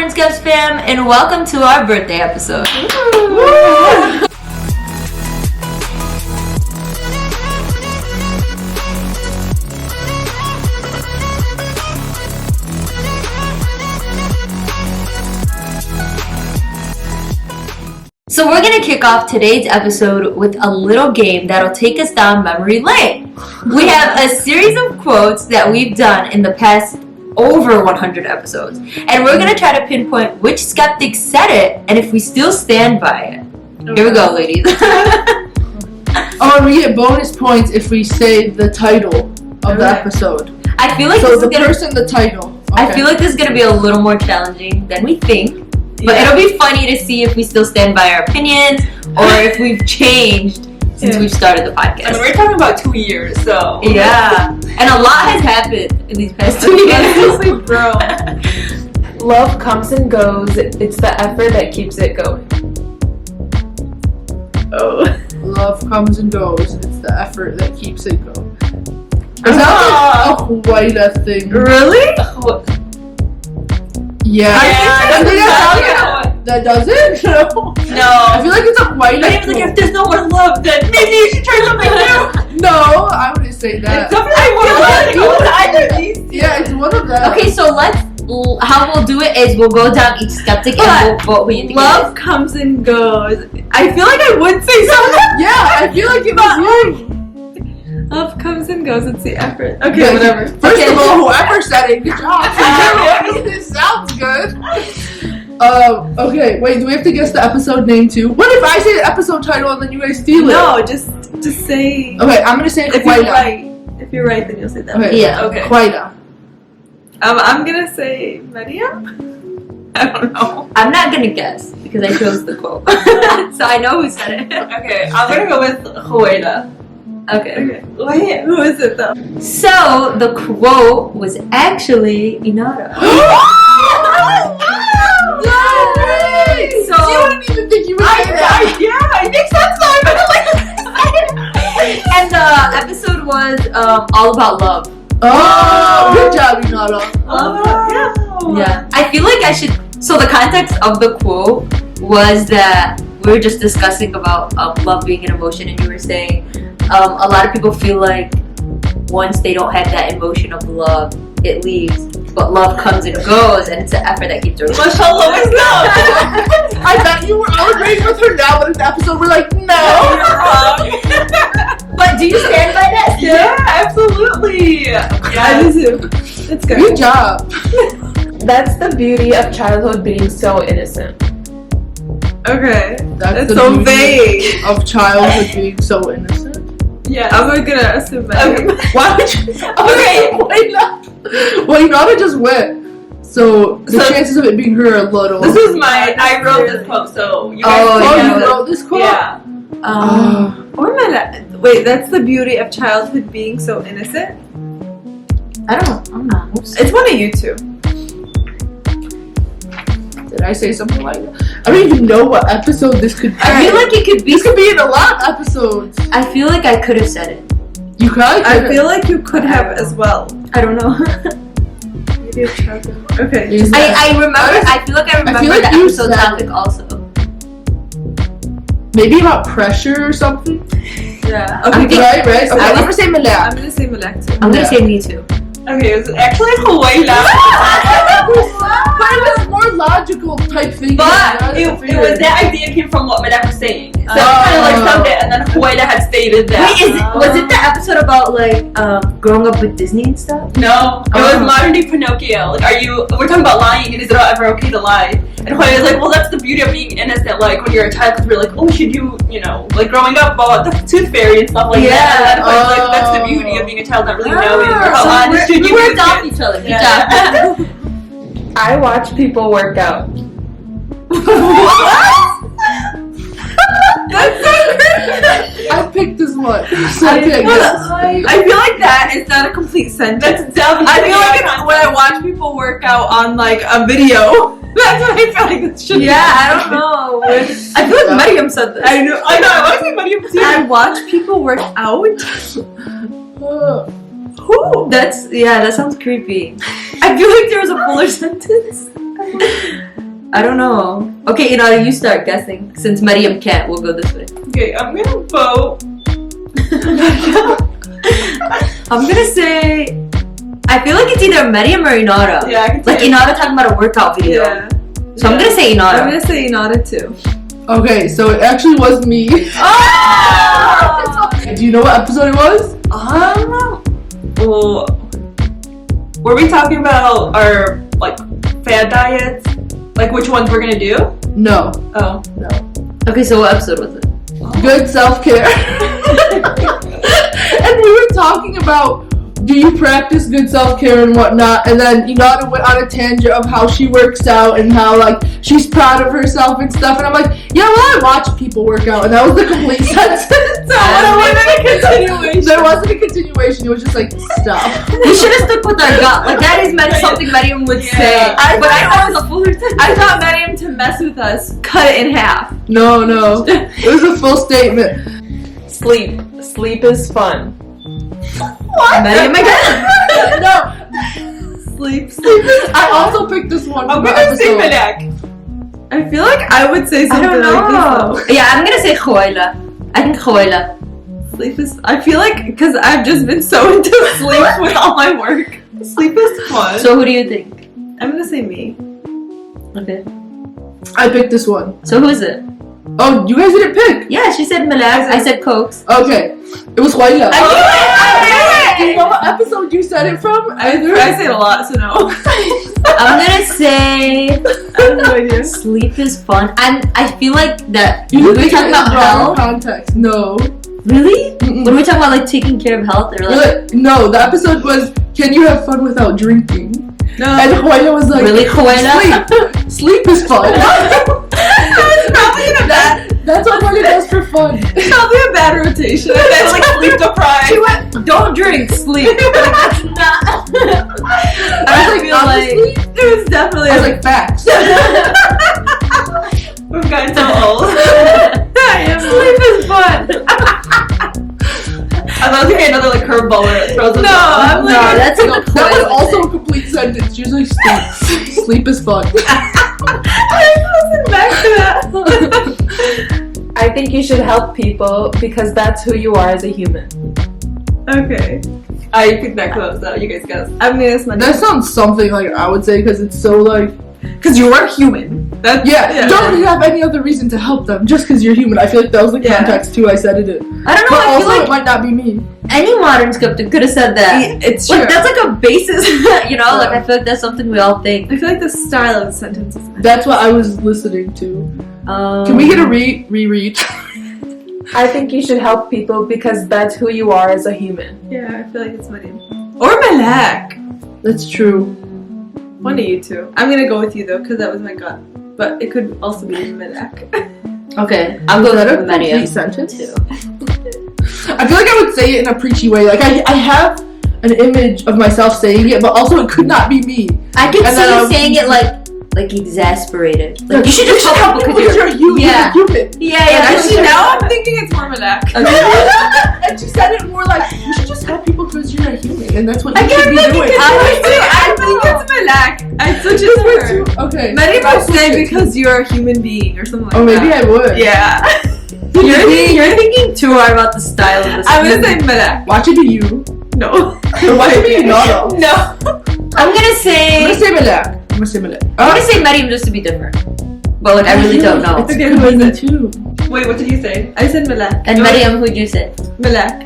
morning, Skeps fam, and welcome to our birthday episode. So we're going to kick off today's episode with a little game that'll take us down memory lane. We have a series of quotes that we've done in the past over 100 episodes. And we're going to try to pinpoint which skeptic said it and if we still stand by it. Okay. Here we go, ladies. Oh, and we get bonus points if we say the title of the episode. I feel like the title. Okay. I feel like this is going to be a little more challenging than we think. But it'll be funny to see if we still stand by our opinions or if we've changed since we've started the podcast. And we're talking about 2 years, so. Yeah. And a lot has happened in these past 2 years. Bro. Love comes and goes. It's the effort that keeps it going. Oh. Love comes and goes. It's the effort that keeps it going. Is that like a Quota thing? Really? Yeah. That doesn't? No. I feel like it's a Quota. I feel like if there's no more love, then maybe you should try something new. No, I wouldn't say that. It's Yeah, it's one of them. Okay, so how we'll do it is we'll go down each skeptic and we'll vote who you think love it is. comes and goes. I feel like I would say something. Yeah, I feel like it was you. Love comes and goes. It's the effort. Okay, whatever. First of all, whoever said it, good job. This sounds good. Okay, wait, do we have to guess the episode name too? What if I say the episode title and then you guys steal it? No, just say. Okay, I'm gonna say if Quota. you're right. If you're right, then you'll say that. Okay, yeah. Okay. Quota. I'm gonna say Maria. I don't know. I'm not gonna guess because I chose the quote. So I know who said it. Okay, I'm gonna go with Quota. Okay. Wait, who is it though? So the quote was actually Inara. So you didn't even think you would say that. Yeah, it makes sense though. And the episode was all about love. Oh, good job, Inara. Yeah. I feel like I should. So the context of the quote was that we were just discussing about love being an emotion, and you were saying a lot of people feel like once they don't have that emotion of love, it leaves. But love comes and goes, and it's an effort that keeps going. Mashallah, always love. I thought you were all agreeing with her now, but in the episode we're like, no. You're wrong. But do you stand by that still? Yeah, absolutely. Yeah, I do. It's good. Good job. That's the beauty of childhood being so innocent. Okay. That's the so beauty vague. of childhood being so innocent. Yeah, I'm gonna assume that. Okay. Why would you? Okay. Why not? Well, Inara just went. So the chances of it being her are little. This is I wrote this quote, so you guys you wrote this quote? Yeah. Or wait, that's the beauty of childhood being so innocent? I don't know. It's one of you two. Did I say something like that? I don't even know what episode this could be. I feel like it could be. This could be in a lot of episodes. I feel like I could have said it. You could? I feel like you could have as well. I don't know. Beauty of childhood. Okay. I remember. I feel like I remember like the you episode said topic also. Maybe about pressure or something? Yeah. Okay, right? Okay, I I'm gonna say Malak. I'm gonna say Malak too. I'm gonna say me too. Okay, it was actually Huwaila. But it was more logical type thing. But it was that idea came from what Malak was saying. So it kind of like summed it, and then Huwaila had stated that. Wait, was it the episode about like growing up with Disney and stuff? No, it was modern day Pinocchio. Like, we're talking about lying, and is it ever okay to lie? And Huwaila was like, well, that's the beauty of being innocent. Like when you're a child, because we're like, oh, should you know, like growing up about the tooth fairy and stuff like that. And then Huwaila's like, that's the beauty of being a child, not really knowing how honest should you We be. worked off each other. Good job. I watch people work out. That's so crazy. I picked this one. I feel like that is not a complete sentence. That's definitely. I feel like it's when I watch people work out on like a video. That's what I feel like it should be. Yeah, I don't know. I feel like Mariam said this. I know. I want to say Mariam too. I watch people work out. Who? That sounds creepy. I feel like there was a fuller sentence. I don't know. Okay, Inara, you start guessing. Since Mariam can't, we'll go this way. Okay, I'm gonna vote. I'm gonna say... I feel like it's either Mariam or Inara. Yeah, I can Like say Inara talking about a workout video. Yeah. So I'm gonna say I'm Inara. gonna say Inara too. Okay, so it actually was me. Oh! Do you know what episode it was? Well, were we talking about our like fad diets? Like which ones we're gonna do? No. Oh. Okay, so what episode was it? Good self-care. And we were talking about, do you practice good self-care and whatnot? And then Inara went on a tangent of how she works out and how like she's proud of herself and stuff. And I'm like, yeah, well, I watch people work out, and that was the complete sentence. There wasn't a continuation. It was just like, stop. We should have stuck with our gut. Like that is something Mariam would say. But I thought it was a full sentence. I thought Mariam to mess with us, cut it in half. No. It was a full statement. Sleep. Sleep is fun. Mariam again. No. Sleep. I also picked this one. I'm from the gonna say episode. Medak. I feel like I would say I something don't like know. Yeah, I'm gonna say Khuwaila. I think Khuwaila. this though. Sleep is. I feel like because I've just been so into sleep with all my work. Sleep is fun. So who do you think? I'm gonna say me. Okay. I picked this one. So who is it? Oh, you guys didn't pick. Yeah, she said Malak. I said Cokes. Okay. It was Huayla. I Do you know what episode you said it from? I say it a lot, so no. I'm gonna say I have no idea. sleep is fun, and I feel like that You when didn't we talk about health. context. No. Really? Mm-mm. When we talk about like taking care of health, or like No, the episode was, can you have fun without drinking? No. And Huayla was like, really Khuwaila? Sleep is fun. That's probably a bad. That's what Huayla does for fun. Probably a bad rotation. That's like sleep deprived. She went, don't drink, sleep. Like, that's not. I was like, feel like honestly, It was definitely. I was like, facts. We've gotten so old. Sleep is fun. I thought it was gonna be another like curveball where it throws us No, off. I'm like, No, that's like No, a that was Khuwaila also thing. a complete sentence. Usually sleep. Sleep is fun. back to that. I think you should help people because that's who you are as a human. Okay. I picked that quote, so you guys guess. I'm gonna guess my That sounds something like I would say because it's so like, because you are human. That's don't really have any other reason to help them just because you're human. I feel like that was the Yeah. context too. I said it in. I don't know. But I feel also, like it might not be me. any modern skeptic could have said that. It's true. Like that's like a basis, you know. Like I feel like that's something we all think. I feel like the style of the sentence is. That's what I was listening to. Can Can we get a reread? I think you should help people because that's who you are as a human. Yeah, I feel like it's my name. Or Malak. That's true. One of you two. I'm gonna go with you though, because that was my gut. But it could also be Malak. Okay, I'm Is going that a with Mariam complete sentence? too. I feel like I would say it in a preachy way. Like I have an image of myself saying it, but also it could not be me. I can And see then you I'll- saying it like exasperated. Like you should just help help people people because you're human. Yeah. You're human. Yeah, And yeah. actually, Now I'm thinking it's more Malak. And she said it more like, you should just help people because you're a human, and that's what you I should can't be think doing. I think it's Malak. I switch it to her. Okay. Maybe I'll I'll switch say it. because you're a human being or something like Oh, that. maybe I would. Yeah. You're thinking too hard about the style of this. I'm gonna say Malak. Watch it be you. No. Or watch it be Nara. No. I'm gonna I'm say gonna say Malak. I'm gonna say Malak. I'm gonna say Mariam just to be different. But like I really don't know. It's Okay, okay, who is me it? too. Wait, what did you say? I said Malak. And Mariam, who'd you say? Malak.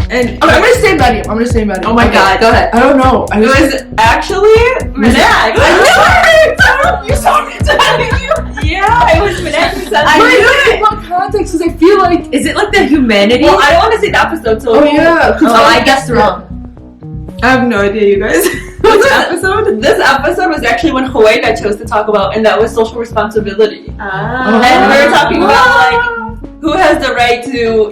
And I'm gonna say Mariam. I'm gonna say Mariam. Oh my god, go ahead. I don't know. I It was was actually Medak. I knew it! You saw me telling you! Yeah, it was Medak. I knew it! What context? Because I feel like. Is it like the humanity? Well, I don't want to say the episode, so Oh, yeah. 'cause Oh, I guessed wrong. I have no idea, you guys. Which episode? This episode was actually when Quota chose to talk about, and that was social responsibility. Ah. And we were talking about like who has the right to,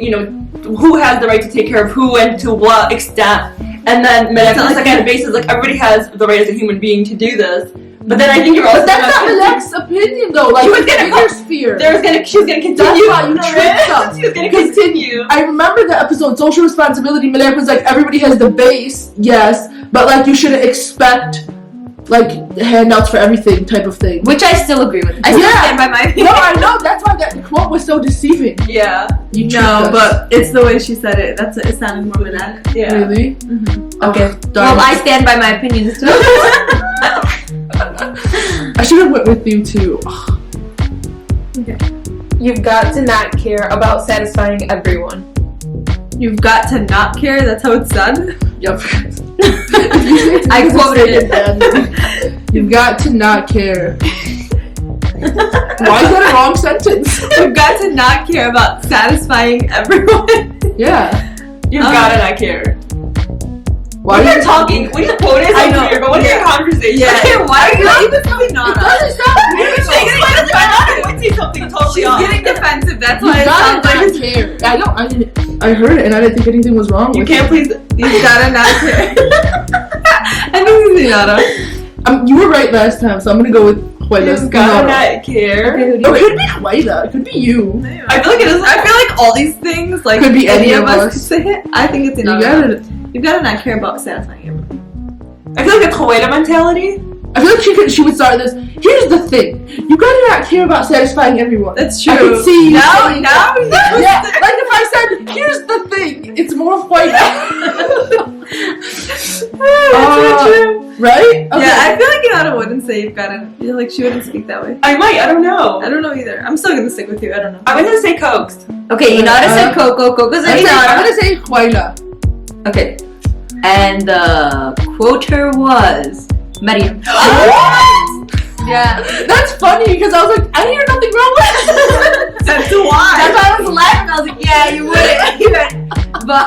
who has the right to take care of who and to what extent. And then Medak was like on a basis like everybody has the right as a human being to do this. But then I think you're also But that's not Malak's opinion though. Like, She was gonna bigger sphere. she was gonna continue. That's why you tricked us. She was gonna continue. I remember the episode social responsibility. Malak was like, everybody has the base, yes, but like you shouldn't expect like handouts for everything type of thing. Which I still agree with. I still Yeah. stand by my opinion. No, I know. That's why that quote was so deceiving. Yeah. You tricked No, us. but it's the way she said it. That's it sounded more maniac. Yeah. Really? Okay. Darn. Well, I stand by my opinions too. I should have went with you too. You've got to not care about satisfying everyone. You've got to not care. That's how it's done. Yep. I quoted it. it. You've got to not care. Why is that a wrong sentence? You've got to not care about satisfying everyone. Yeah. You've gotta not care. Why When are you're you talking, when you're quoting I know. weird, but when you're in conversation, Yeah. why are you like, Even though not It doesn't sound weird. I would say something totally off. getting defensive. That's You why it gotta sounds like not care. I heard it and I didn't think anything was wrong You with can't please. you gotta not care. I think it's Inara. You were right last time, so I'm gonna go with Quota. You've gotta not care. No, it could be Quota. It could be you. I feel like it is. I feel like all these things, like Could be any any of of us us. could say it. I think it's You Inara. got it. You've gotta not care about satisfying everyone. I feel like a Quota mentality. I feel like she would start this. Here's the thing. You gotta not care about satisfying everyone. That's true. I can see you. Now, saying now, that. Yeah, like if I said, here's the thing, it's more white. Right? Okay. Yeah, I feel like Inara wouldn't say you've gotta. Like she wouldn't speak that way. I might. I don't know. I don't know either. I'm still gonna stick with you. I don't know. I'm gonna say coaxed. Okay, Inara said Coco. Coco said I'm Inara. gonna say Quota. Okay. And the quoter was Mariam. Yeah. That's funny because I was like, I hear nothing wrong with it. That's why. That's why I was laughing. I was like, yeah, you wouldn't. But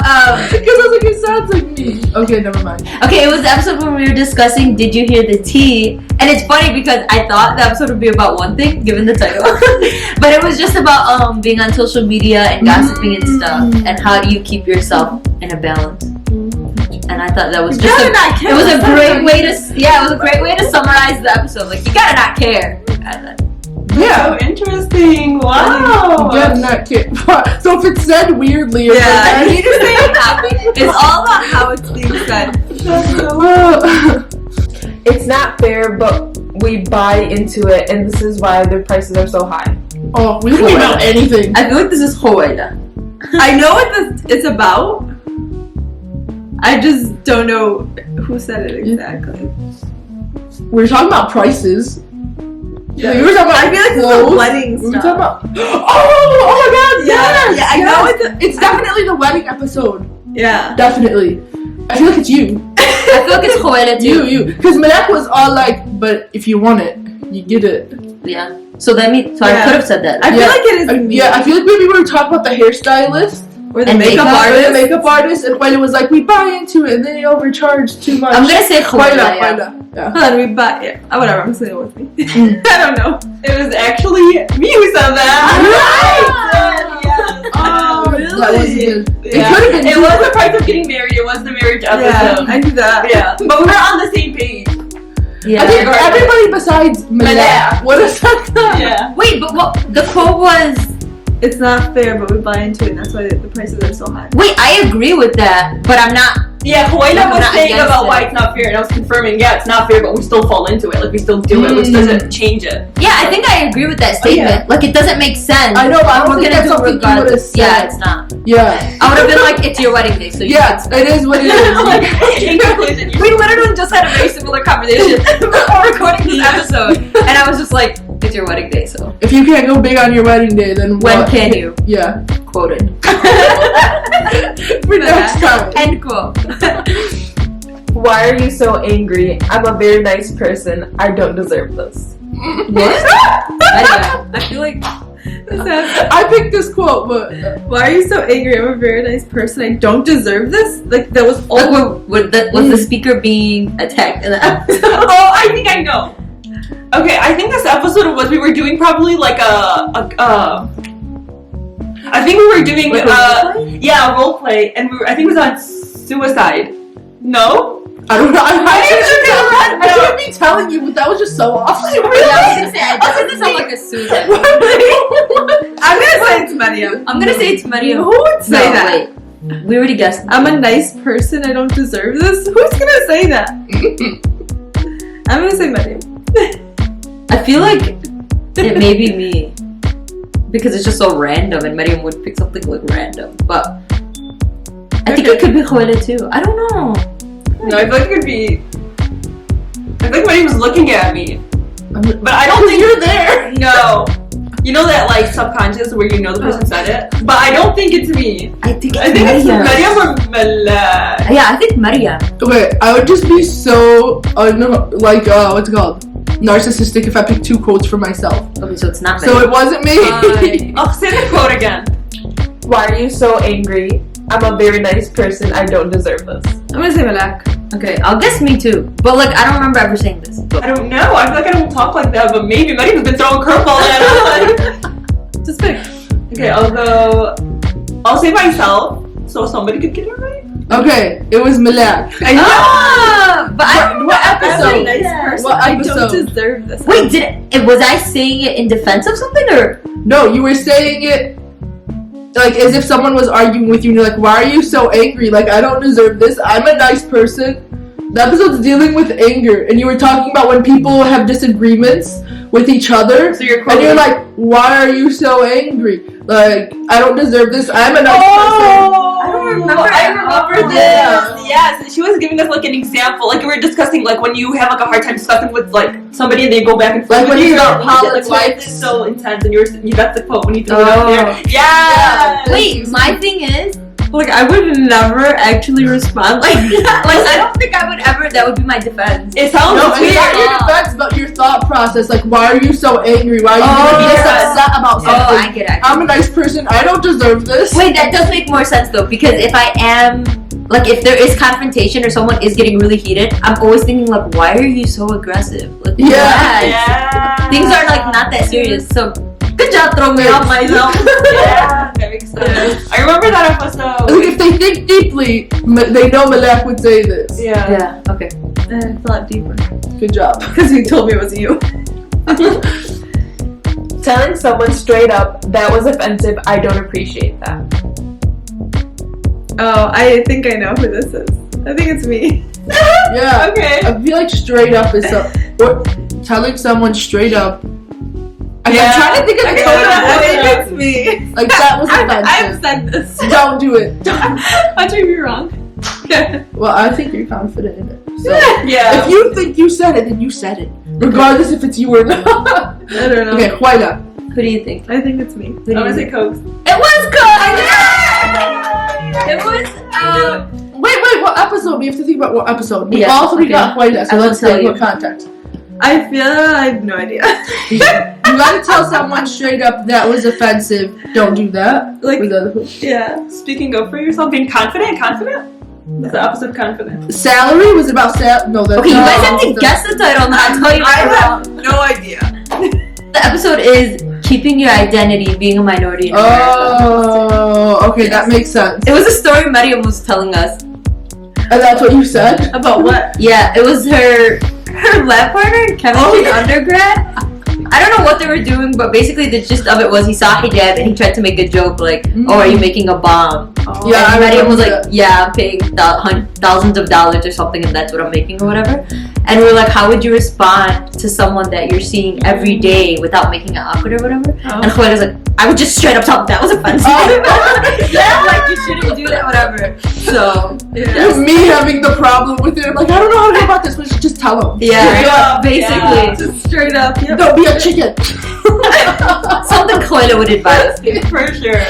Because I was like, it sounds like me. Okay, never mind. okay, it was the episode when we were discussing Did You Hear the Tea? And it's funny because I thought the episode would be about one thing, given the title. But it was just about being on social media and gossiping and stuff. And how do you keep yourself in a balance? And I thought that was just it was a great way to it was a great way to summarize the episode. Like you gotta not care. Yeah. So interesting. Wow. You gotta not care. So if it's said weirdly, or Yeah, like you need to say it that way. It's all about how it's being said. It's not fair, but we buy into it, and this is why their prices are so high. Oh, we don't know anything. I feel like this is Hoeda. I know what it's about. I just don't know who said it exactly. We were talking about prices. Yeah. We were talking about I feel like this is clothes. the wedding We were stuff. talking about. Oh my God! Yeah, Yes, yeah, I know it's definitely the wedding episode. Yeah. Definitely. I feel like it's you. I feel like it's Hoeda too. You. Because Malek was all like, but if you want it, you get it. Yeah. So that means I Yeah. could have said that. I feel like it is. Yeah, I feel like maybe we were talking about the hairstylist. Or the And makeup makeup artist. The makeup artist, and Quayla was like, we buy into it, and they overcharge too much. I'm gonna say Hoeda. Yeah. Quayla. Yeah. Hold on, we buy. Yeah, whatever. I'm saying it with me. I don't know. It was actually me who said that. Right. Yes. Oh, really? that was good. It Yeah. could have been. It was the price of getting married. It was the marriage Yeah, episode. I knew that. Yeah, but we're on the same page. Yeah. I think everybody besides Malek Malek. would have said that. Yeah. Wait, but what the quote was? It's not fair, but we buy into it, and that's why the prices are so high. Wait, I agree with that, but I'm not. Yeah, Quayla I'm was not saying against about it. why it's not fair, and I was confirming, yeah, it's not fair, but we still fall into it. Like, we still do it, which doesn't change it. Yeah, I think I agree with that Oh, yeah. statement. Like it doesn't make sense. I know, but I don't We're think gonna that's do something you would have regardless. said. Yeah, it's not. Yeah. I would have been like, it's your wedding day, so you Yeah, it is what it is. Like, in conclusion, We literally just had a very similar conversation before recording this episode, and I was just like, it's your wedding day, so If you can't go big on your wedding day, then when what? can you? Yeah. Quoted. For next time. End quote. Why are you so angry? I'm a very nice person. I don't deserve this. What? Anyway, I feel like this has, I picked this quote, but why are you so angry? I'm a very nice person. I don't deserve this. Like that was all. was the speaker being attacked in the episode? Oh, I think I know. Okay, I think this episode was we were doing probably like I think we were doing Like a role play? yeah, a role play, and I think it was on suicide. No. I don't know. I No. shouldn't be telling you, but that was just so awesome. Yeah, I was gonna say, it doesn't sound like a suicide. I'm gonna say it's Mariam. I'm gonna say it's Maria. Who would say No, that? wait. We already guessed. I'm a nice person. I don't deserve this. Who's gonna say that? I'm gonna say Mariam. I feel like it may be me because it's just so random, and Mariam would pick something like random. But I think it could be Quota too. I don't know. No, I feel like it could be. I feel like Maddie was looking at me, but I don't think you're there. No, you know that like subconscious where you know the person said it, but I don't think it's me. I think I think it's Mariam. Mariam or Malak. Yeah, I think Mariam. Okay, I would just be so what's it called? Narcissistic if I picked two quotes for myself. Okay, so it's not So Mariam. it wasn't me. I'll say the quote again. Why are you so angry? I'm a very nice person. I don't deserve this. I'm gonna say Malak. Okay, I'll guess me too. But like, I don't remember ever saying this. I don't know. I feel like I don't talk like that, but maybe Mariam's been throwing curveball at us. Just pick. Okay, I'll say myself, so somebody could get it right. Okay, it was Malak. But I don't know What I'm a episode? nice person. What I episode? don't deserve this. Wait, was I saying it in defense of something or? No, you were saying it like as if someone was arguing with you and you're like, why are you so angry? Like, I don't deserve this. I'm a nice person. The episode's dealing with anger, and you were talking about when people have disagreements with each other, So you're and quoting. you're like, why are you so angry? Like, I don't deserve this. I'm a nice person. I remember this. Yes, she was giving us like an example. Like we were discussing, like when you have like a hard time discussing with like somebody and they go back and forth. Like when with you you got like, why is politics. this so intense? And that's the quote when you threw it up there. Oh. Yeah. Wait, my thing is, Like, I would never actually respond like that. like, I don't think I would ever. That would be my defense. It sounds No, it's weird. not your defense, but your thought process. Like, why are you so angry? Why are you this yes. upset about Oh, something? I get it. I'm a nice person. I don't deserve this. Wait, that does make more sense though, because if I am, like, if there is confrontation or someone is getting really heated, I'm always thinking like, why are you so aggressive? Like, Yeah. relax. Yeah. Things are like not that serious. So good job throwing me off myself. Yeah, that makes sense. I remember that episode. Like, if they think deeply, they know Malak would say this. Yeah. Yeah. Okay. I thought deeper. Good job. Because you told me it was you. Telling someone straight up that was offensive, I don't appreciate that. Oh, I think I know who this is. I think it's me. Yeah. Okay. I feel like straight up is or telling someone straight up. I'm trying to think of the tone I of think it. it's me. Like, that was I've offensive. said this. Don't do it. I'll try to be wrong. Well, I think you're confident in it. So, Yeah. if you think you said it, then you said it. Regardless if it's you or not. I don't know. Okay, Quota. Who do you think? I think it's me. Who do I'm you gonna say think? Cokes. It was good. It was. Wait, what episode? We have to think about what episode. We Yeah, all three okay. got Quota, so I will let's tell think you. what context. I feel I have no idea. You gotta tell someone straight up that was offensive. Don't do that. Like- With other people. Yeah. Speaking up for yourself, being confident. That's the opposite of confident. Salary was about No, that's Okay, you guys have to no. guess the title. Now I'll tell you I right now. have no idea. The episode is Keeping Your Identity, Being a Minority in America. Oh, okay, that makes sense. It was a story Mariam was telling us. And that's what you said? About what? Yeah, it was her lab partner in chemistry in undergrad. I don't know what they were doing, but basically the gist of it was he saw hijab and he tried to make a joke like, "Oh, are you making a bomb?" Yeah, I and Mariam was remember like, "Yeah, I'm paying thousands of dollars or something, and that's what I'm making or whatever." And we're like, "How would you respond to someone that you're seeing every day without making it awkward or whatever?" Oh. And Quota's like, "I would just straight up tell them that was offensive. Yeah, like you shouldn't do that, whatever." So Yeah. Me having the problem with it. I'm like, I don't know how to go about this, but just tell them. yeah, basically Just straight up. Yep. Don't be a chicken. something Quota would advise. For sure.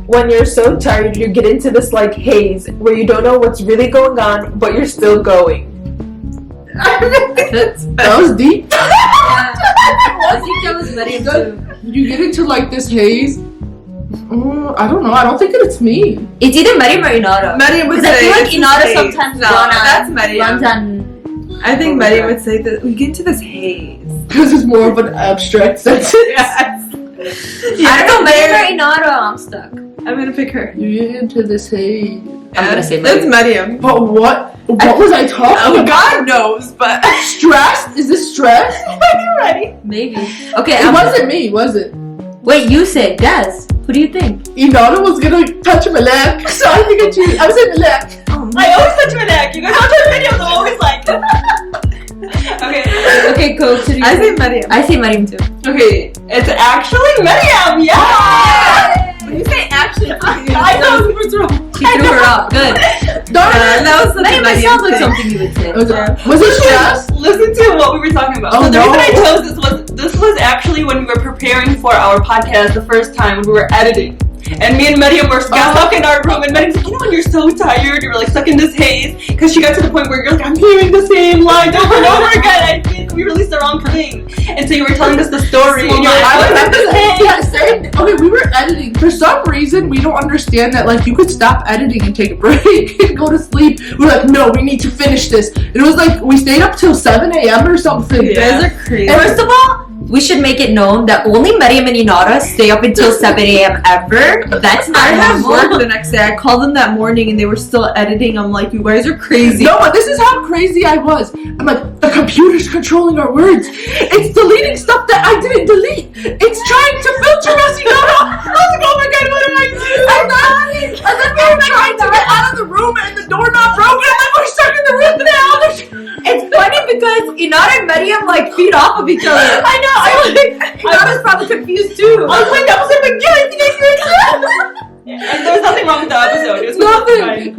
When you're so tired, you get into this like haze where you don't know what's really going on, but you're still going. That was deep. I think that was Mariam too. You get into like this haze. I don't know. I don't think it's me. It's either Mariam or Inara. Mariam would Because I say feel like it's Inara haze. sometimes No, runs that's Mariam. on. I think Mariam would say that we get into this haze. Because it's more of an abstract sentence. Yes. I don't know, Mariam or Inara. I'm stuck. I'm gonna pick her. You get into this haze. I'm gonna say That's Mariam. Mariam. But what? What was I talking Oh, about? God knows, but Stress? Is this stress? you ready? Maybe. Okay, It wasn't me, was it? wait, you say guess. Who do you think? Inara was gonna touch my leg, so I think I cheated. I was in my leg. I always touch my neck. You guys watch our videos. I'm always like. Okay, Coach. I say Mariam. I say Mariam too. Okay, it's actually Miriam. Yeah. When you say actually, I know. She threw her up. Good. that was Mariam, it sounds like something you would say. Was it stress? Listen to what we were talking about. Oh, so the no. reason I chose this was actually when we were preparing for our podcast the first time when we were editing. And me and Mariam were stuck in our room, and Mariam's like, you know when you're so tired, you're like stuck in this haze, because she got to the point where you're like, I'm hearing the same lines over and over again, I think we released the wrong thing. And so you were telling us the story, and you're like, I I'm in remember this that. haze. Yeah, same. Okay, we were editing. For some reason, we don't understand that, like, you could stop editing and take a break and go to sleep. We're like, no, we need to finish this. It was like, we stayed up till 7 a.m. or something. You guys are crazy. First of all, we should make it known that only Mariam and Inara stay up until 7 a.m. ever. That's not I have normal. work the next day. I called them that morning and they were still editing. I'm like, you guys are crazy. No, but this is how crazy I was. I'm like, the computer's controlling our words. It's deleting stuff that I didn't delete. It's trying to filter us, you know? I was like, oh my god, what am I doing? And then we were trying to get out of the room and the doorknob broke and then we're stuck in the room now. It's funny because Inara and Mariam like feed off of each other. I know, I was probably confused too. I was like, that was like, yeah, I think I heard and there was nothing wrong with the episode. It was Nothing.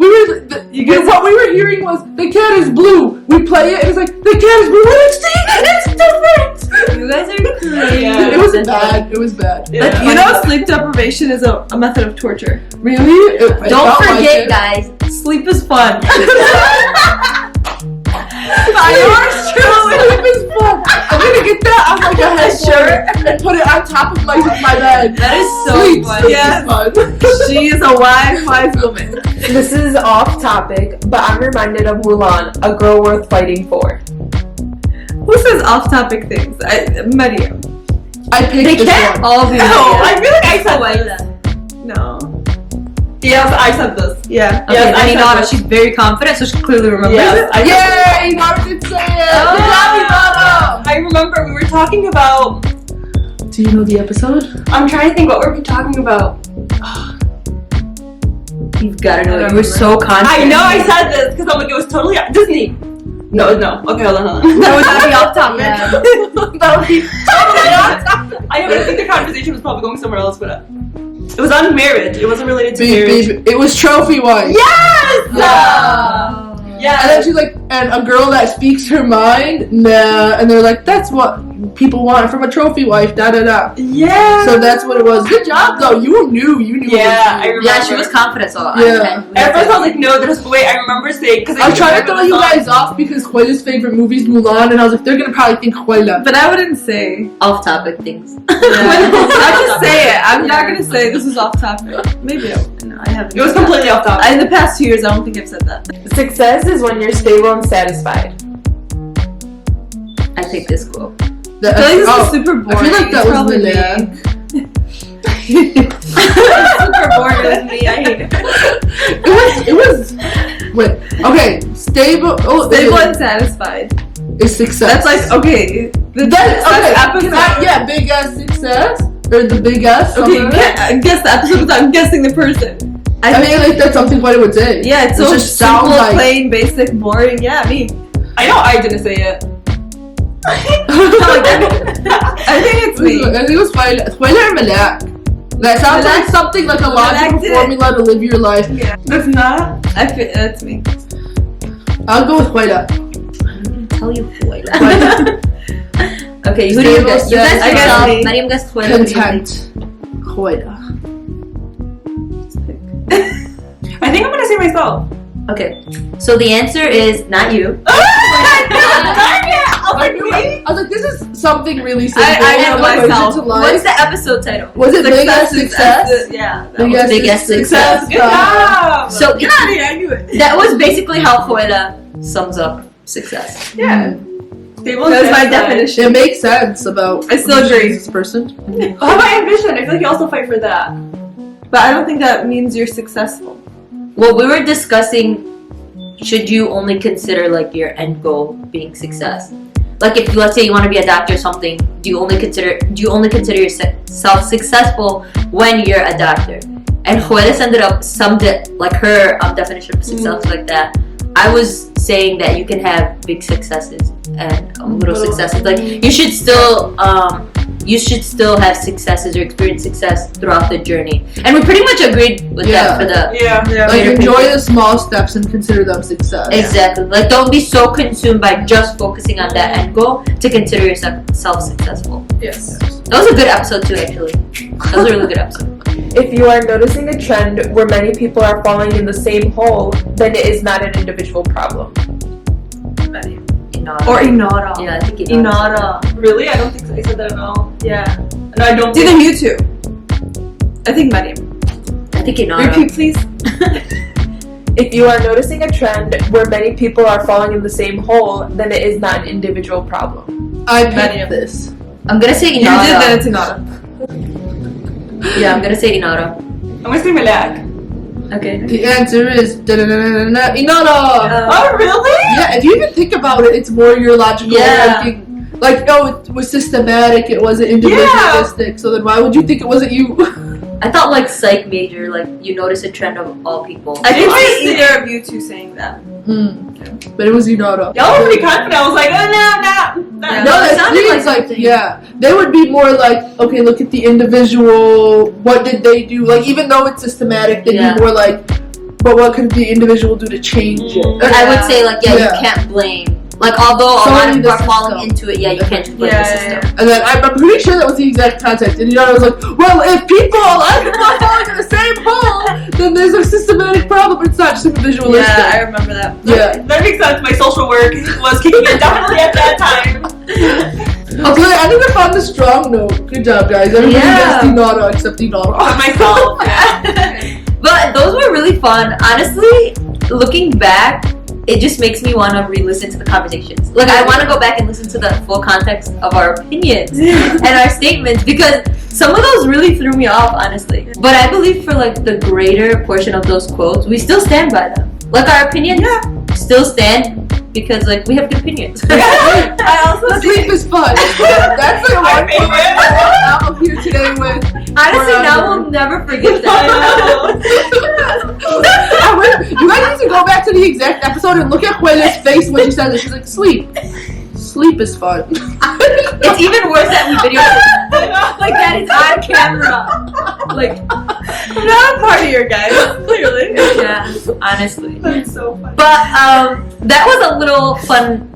What we were hearing was the cat is blue. We play it and it's like the cat is blue. It's different. You guys are crazy. Yeah. It was bad. It was bad. Yeah. You know, sleep deprivation is a method of torture. Really? Don't forget, guys. Sleep is fun. Yours truly. Sleep is fun. I'm gonna get that on like a headshot and put it on top of my bed. That is so Sleep funny. Yes. is fun. She is a wise woman. This is off topic, but I'm reminded of Mulan, a girl worth fighting for. Who says off-topic things? Mariam. I picked They this can't one. all be Oh, I Mariam. feel like I said like this. that. No. Yes, I said this. Yeah. Okay, Yes, I then said Inara, this. she's very confident, so she clearly remembers Yes, it. I said Yay! Nara did say it. Oh. Good job, Inara. I remember we were talking about. Do you know the episode? I'm trying to think. What were we talking about? You've got to know I it. don't You were so confident. I know I said this because I'm like it was totally Disney. No. Okay, hold on. That would not be off topic. That would be totally on top. I know. I think the conversation was probably going somewhere else, but it was on marriage. It wasn't related to marriage. It was trophy wife. Yes. And then she's like, and a girl that speaks her mind, nah. And they're like, that's what people want from a trophy wife, da da da. Yeah. So that's what it was. Good job, though. You knew. Yeah, I remember. Yeah, she was confident, so Yeah. At first I was like, no, there's wait. I remember saying because I was trying to throw you guys off because Quaita's favorite movie is Mulan, and I was like, they're gonna probably think Quaita. But I wouldn't say. off topic things. I'll just say it. I'm not gonna say this is off topic. Maybe I would. No, I haven't. It was completely off topic. In the past 2 years, I don't think I've said that. Success is when you're stable and satisfied. I think this quote. I feel like this is super boring. I feel like that It's was probably Lilia. It's super boring with me. I hate it. It was. Wait. Okay. Stable. Oh, Stable and satisfied. is success. That's like okay. That's okay. Episode. Yeah, big ass success or the big ass. Okay, something like that. guess the episode without guessing the person. I mean, like that's something Quaita would say. Yeah, it's It so just sounds simple, like- plain, basic, boring. Yeah, me. I know I didn't say it. I think it's me. I think it was Quaita or Malak. That sounds like something like a logical Malak did. formula to live your life. Yeah, That's not. I feel that's me. I'll go with Quaita. I'm gonna tell you Quaita. Quaita. Okay, who do you guess? You guys I guess yourself. me. Mariam guessed Quaita. Who do you think? Content. Quaita. I think I'm gonna say myself. Okay, so the answer is not you. I knew it. I was like, this is something really simple. I know Like, myself. to life. What's the episode title? Was it Big Ass Success Success? Yeah. that Big was- Ass Big Ass Success. Good job. So Get out of here! I knew it. that was basically how Quaita sums up success. Yeah. Stable That was my satisfied. definition. It makes sense about. I still agree. This person. How about ambition? I feel like you also fight for that. But I don't think that means you're successful. Well, we were discussing, should you only consider like your end goal being success? Like if let's say you want to be a doctor or something, do you only consider yourself successful when you're a doctor? And Juarez ended up summed it like her definition of success like that. I was saying that you can have big successes and little successes. Like you should still have successes or experience success throughout the journey. And we pretty much agreed with that for the like enjoy the small steps and consider them success. Exactly. Like don't be so consumed by just focusing on that end goal to consider yourself successful. Yes. That was a good episode too, actually. That was a really good episode. If you are noticing a trend where many people are falling in the same hole, then it is not an individual problem. Inara. Or Inara. Yeah, I think Inara. Really? I don't think so. I said that at all. Yeah. No, I don't. It's either you two. I think Maddie. I think Inara. Repeat, please. If you are noticing a trend where many people are falling in the same hole, then it is not an individual problem. I picked this. I'm gonna say You Inara. did, then it's Inara. Yeah, I'm gonna say Inara. I'm gonna say Malak. Okay. The answer is Inara. Oh, really? Yeah, if you even think about it, it's more your logical Yeah. thinking. Like, oh, it was systematic, it wasn't individualistic, so then why would you think it wasn't you? I thought like psych major, like you notice a trend of all people. I can see Interesting. either of you two saying that. But it was Inara. Y'all were pretty confident. I was like, oh, no. Yeah. No, It that sounded seems like like, something. yeah. They would be more like, okay, look at the individual, what did they do? Like, even though it's systematic, they'd Yeah. be more like, but what could the individual do to change it? But I would say like, Yeah. you can't blame. Like although a lot Solely of people the are falling system. into it, yeah, you can't just blame the system. And then I'm pretty sure that was the exact context. And Inara was like, well, if people are falling in the same hole, then there's a systematic problem. It's not just individualistic. Yeah, I remember that. Yeah. That makes sense. My social work was kicking in definitely at that time. Okay, I think I found the strong note. Good job, guys. Everybody Yeah. gets Inara except Inara. But myself. Yeah. But those were really fun. Honestly, looking back, it just makes me want to re-listen to the conversations. Like I want to go back and listen to the full context of our opinions and our statements because some of those really threw me off, honestly. But I believe for like the greater portion of those quotes, we still stand by them. Like our opinions still stand because like we have good opinions. I also Sleep is fun. That's like My one thing favorite. I'm here today with. Honestly, now Forever. we'll never forget that. You guys need to go back to the exact episode and look at Queta's face when she says it. She's like, sleep. Sleep is fun. It's even worse that we videotaped that. Like that is on camera. Like I'm not a partier, guys. Clearly. yeah, honestly. That's so funny. But that was a little fun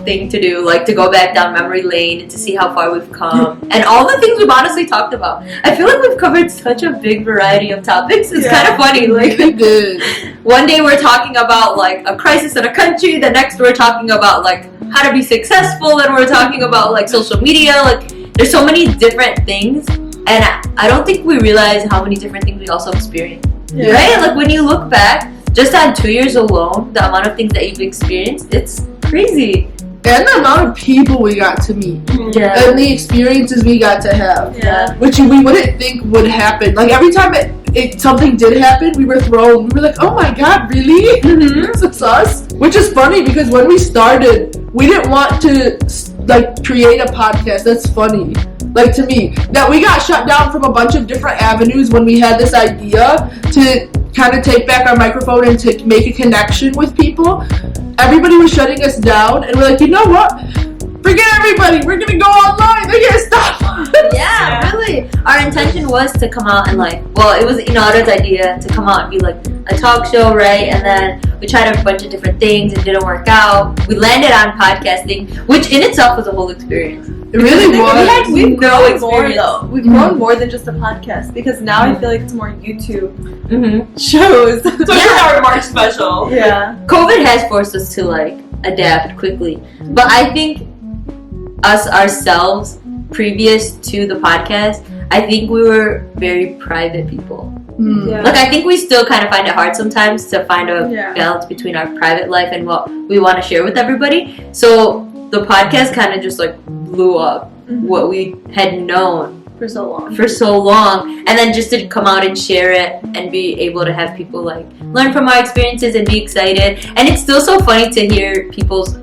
thing to do, like to go back down memory lane and to see how far we've come and all the things we've honestly talked about. I feel like we've covered such a big variety of topics. It's kind of funny. Like We did. one day we're talking about like a crisis in a country, the next we're talking about like how to be successful, and we're talking about like social media. Like there's so many different things, and I don't think we realize how many different things we also experience. Yeah. Right? Like when you look back, just on 2 years alone, the amount of things that you've experienced, it's crazy. And the amount of people we got to meet. Yeah. And the experiences we got to have. Yeah. Which we wouldn't think would happen. Like every time something did happen, we were thrown. We were like, oh my god, really? This is us? Which is funny because when we started, we didn't want to like create a podcast. That's funny. Like to me, that we got shut down from a bunch of different avenues when we had this idea to kind of take back our microphone and to make a connection with people. Everybody was shutting us down, and we're like, you know what? Forget everybody. We're gonna go online. They can't stop us. Yeah, really. Our intention was to come out and like, well, it was Inara's idea to come out and be like a talk show, right? And then we tried a bunch of different things and didn't work out. We landed on podcasting, which in itself was a whole experience. It really was. We've No grown more experience. though. We've grown more than just a podcast because now I feel like it's more YouTube Mm-hmm. shows. Especially our March special. Yeah. COVID has forced us to like adapt quickly, but I think us ourselves, previous to the podcast, I think we were very private people. Yeah. Like I think we still kind of find it hard sometimes to find a Yeah. balance between our private life and what we want to share with everybody. So the podcast kind of just like blew up what we had known For so long. for so long, and then just to come out and share it and be able to have people like learn from our experiences and be excited. And it's still so funny to hear people's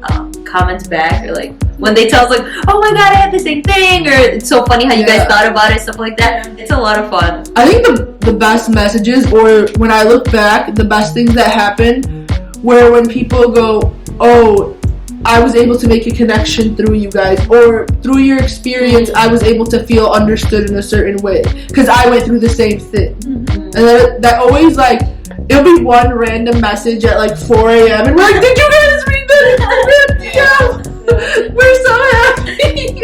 comments back, or like when they tell us like, oh my god, I had the same thing, or it's so funny how you guys Yeah. thought about it, stuff like that. It's a lot of fun. I think the best messages, or when I look back, the best things that happen were when people go, oh, I was able to make a connection through you guys, or through your experience I was able to feel understood in a certain way because I went through the same thing. And that always, like, it'll be one random message at like 4 a.m. and we're like, did you guys read that? Yeah. We're so happy.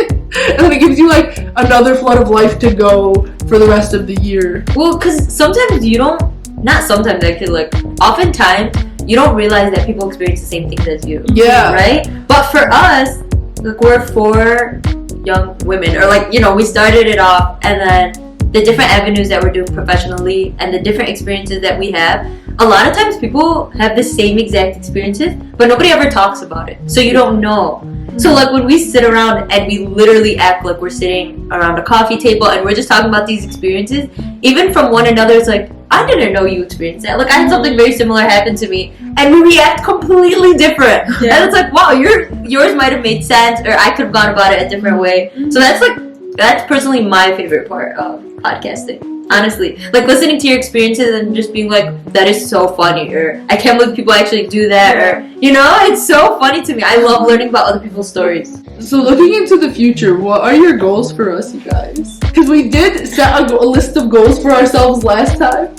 And then it gives you like another flood of life to go for the rest of the year. Well, because sometimes you don't, not sometimes actually, like oftentimes you don't realize that people experience the same things as you. Yeah. Right? But for us, like, we're 4 young women, or like, you know, we started it off, and then the different avenues that we're doing professionally and the different experiences that we have, a lot of times people have the same exact experiences, but nobody ever talks about it. So you don't know. So like when we sit around and we literally act like we're sitting around a coffee table and we're just talking about these experiences, even from one another, it's like, I didn't know you experienced that. Like, I had something very similar happen to me, and we react completely different. Yeah. And it's like, wow, yours might have made sense, or I could have gone about it a different way. So that's personally my favorite part of podcasting. Honestly, like listening to your experiences and just being like, that is so funny, or I can't believe people actually do that, or, you know, it's so funny to me. I love learning about other people's stories. So looking into the future, what are your goals for us, you guys? Because we did set a list of goals for ourselves last time.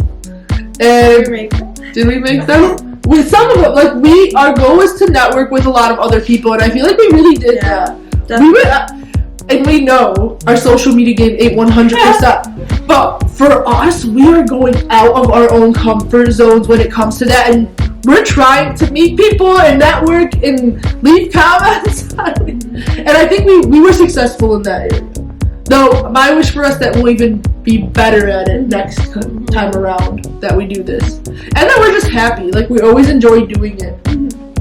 And did we make them? With some of them, like our goal was to network with a lot of other people, and I feel like we really did that. We went, and we know our social media game ain't 100%. But for us, we are going out of our own comfort zones when it comes to that, and we're trying to meet people and network and leave comments. And I think we were successful in that area. Though my wish for us that we'll even be better at it next time around that we do this. And that we're just happy. Like, we always enjoy doing it.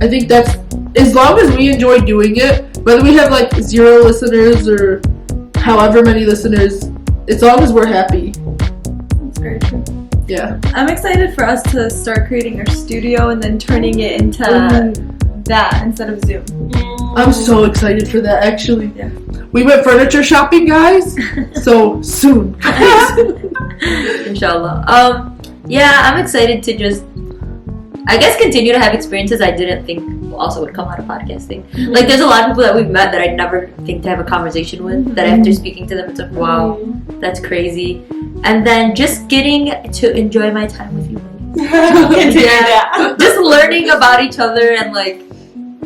I think that's, as long as we enjoy doing it, whether we have like 0 listeners or however many listeners, as long as we're happy. That's very true. Yeah. I'm excited for us to start creating our studio and then turning it into that instead of Zoom. I'm so excited for that, actually. Yeah. We went furniture shopping, guys. So soon. Inshallah. Yeah, I'm excited to just, I guess, continue to have experiences I didn't think also would come out of podcasting. Like, there's a lot of people that we've met that I'd never think to have a conversation with, that after speaking to them, it's like, wow, that's crazy. And then just getting to enjoy my time with you. Just learning about each other and, like,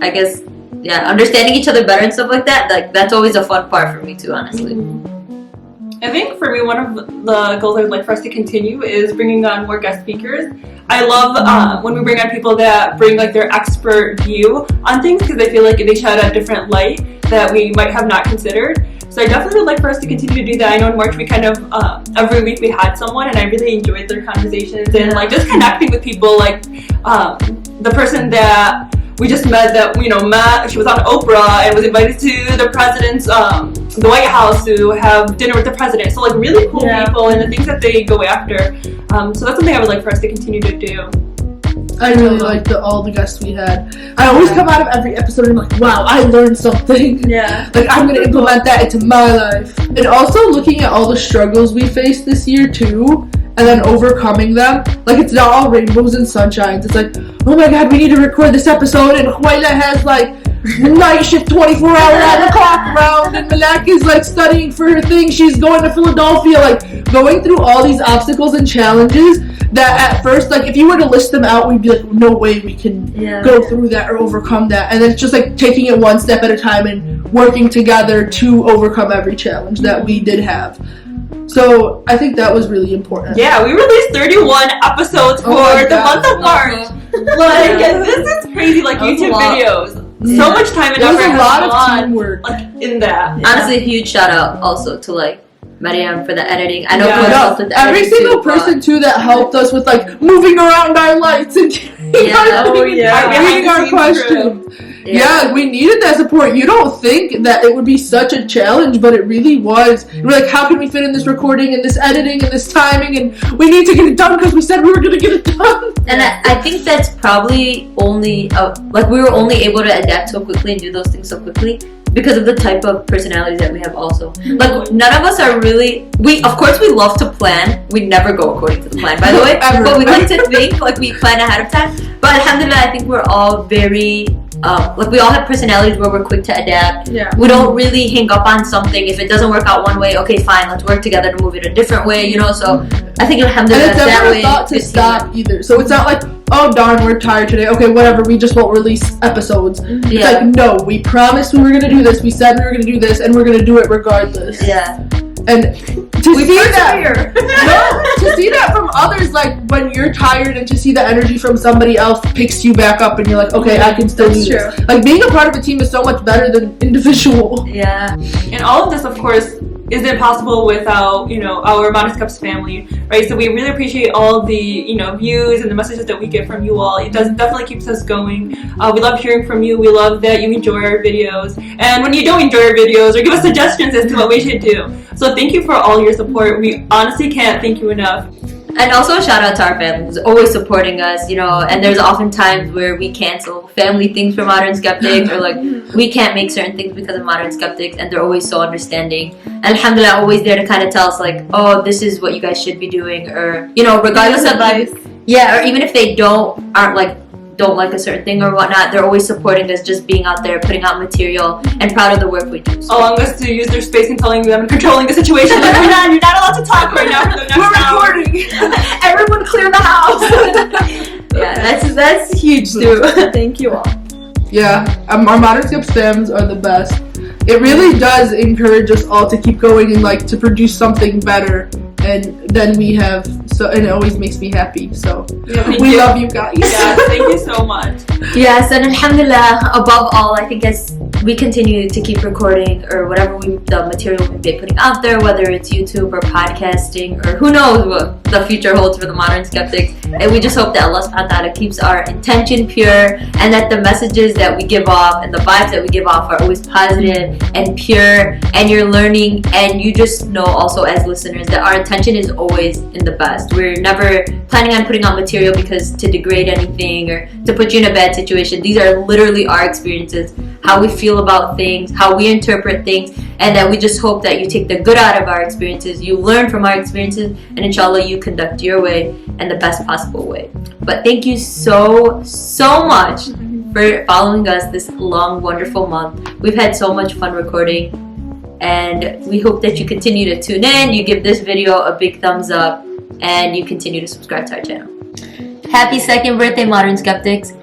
I guess, yeah, understanding each other better and stuff like that. Like, that's always a fun part for me too, honestly. I think for me, one of the goals I would like for us to continue is bringing on more guest speakers. I love when we bring on people that bring like their expert view on things, because I feel like they shed a different light that we might have not considered. So I definitely would like for us to continue to do that. I know in March we kind of, every week we had someone, and I really enjoyed their conversations and like just connecting with people, like the person that we just met that, you know, she was on Oprah and was invited to the president's, the White House to have dinner with the president. So like really cool people and the things that they go after. So that's something I would like for us to continue to do. I really liked all the guests we had. I always come out of every episode and I'm like, wow, I learned something. Yeah. Like, I'm going to implement that into my life. And also looking at all the struggles we faced this year too, and then overcoming them. Like, it's not all rainbows and sunshines. It's like, oh my god, we need to record this episode, and Huayla has like night shift 24-hour on the clock round, and Malak is like studying for her thing. She's going to Philadelphia. Like, going through all these obstacles and challenges that at first, like, if you were to list them out, we'd be like, no way we can go through that or overcome that. And then it's just like taking it one step at a time and working together to overcome every challenge that we did have. So I think that was really important. Yeah, we released 31 episodes for the month of March. Like, this is crazy. Like, YouTube videos. So much time and effort There's a lot of gone, teamwork. like, in that. Honestly, a huge shout out also to like Mariam for the editing. I know every single person too that helped us with like moving around our lights and reading our questions. Yeah, we needed that support. You don't think that it would be such a challenge, but it really was. We're like, how can we fit in this recording and this editing and this timing, and we need to get it done because we said we were going to get it done. And I think that's probably only like we were only able to adapt so quickly and do those things so quickly because of the type of personalities that we have also. Like, none of us are really, of course we love to plan. We never go according to the plan, by the way. But we like to think like we plan ahead of time. But alhamdulillah, I think we're all very like we all have personalities where we're quick to adapt. Yeah. We don't really hang up on something. If it doesn't work out one way, okay, fine, let's work together to move it a different way, you know. So I think alhamdulillah, And it's that never way a thought to it's stop either. So it's not like, oh darn, we're tired today. Okay, whatever, we just won't release episodes. It's Yeah. like, no, we promised we were gonna do this. We said we were gonna do this, and we're gonna do it regardless. Yeah. And to see that, no, to see that from others, like when you're tired, and to see the energy from somebody else picks you back up, and you're like, okay, I can still do That's this. Like being a part of a team is so much better than individual. Yeah. And all of this, of course, isn't possible without, you know, our Modern Skeps family, right? So we really appreciate all the, you know, views and the messages that we get from you all. It definitely keeps us going. We love hearing from you. We love that you enjoy our videos. And when you don't enjoy our videos, or give us suggestions as to what we should do. So thank you for all your support. We honestly can't thank you enough. And also a shout out to our family who's always supporting us, you know, and there's often times where we cancel family things for Modern Skeptics, or like we can't make certain things because of Modern Skeptics, and they're always so understanding. And alhamdulillah, always there to kind of tell us like, oh, this is what you guys should be doing, or, you know, regardless of advice. Yeah, or even if they don't like a certain thing or whatnot, they're always supporting us, just being out there, putting out material, and proud of the work we do. So. Allowing us to use their space and telling them and controlling the situation. Like, you're not allowed to talk right now for the next hour. Everyone clear the house. Yeah, that's huge too. Thank you all. Yeah, our Modern Skeps fams are the best. It really does encourage us all to keep going and like to produce something better, and then we have and it always makes me happy. So we love you guys. Yes, thank you so much. Yes, and alhamdulillah, above all, I think as we continue to keep recording or whatever the material we've been putting out there, whether it's YouTube or podcasting or who knows what the future holds for the Modern Skeptics, and we just hope that Allah subhanahu wa ta'ala keeps our intention pure, and that the messages that we give off and the vibes that we give off are always positive and pure, and you're learning, and you just know also as listeners that our intention is always in the best. We're never planning on putting out material because to degrade anything or to put you in a bad situation. These are literally our experiences, how we feel about things, how we interpret things, and that we just hope that you take the good out of our experiences, you learn from our experiences, and inshallah you conduct your way in the best possible way. But thank you so much for following us this long, wonderful month. We've had so much fun recording, and we hope that you continue to tune in, you give this video a big thumbs up, and you continue to subscribe to our channel. Happy second birthday, Modern Skeptics.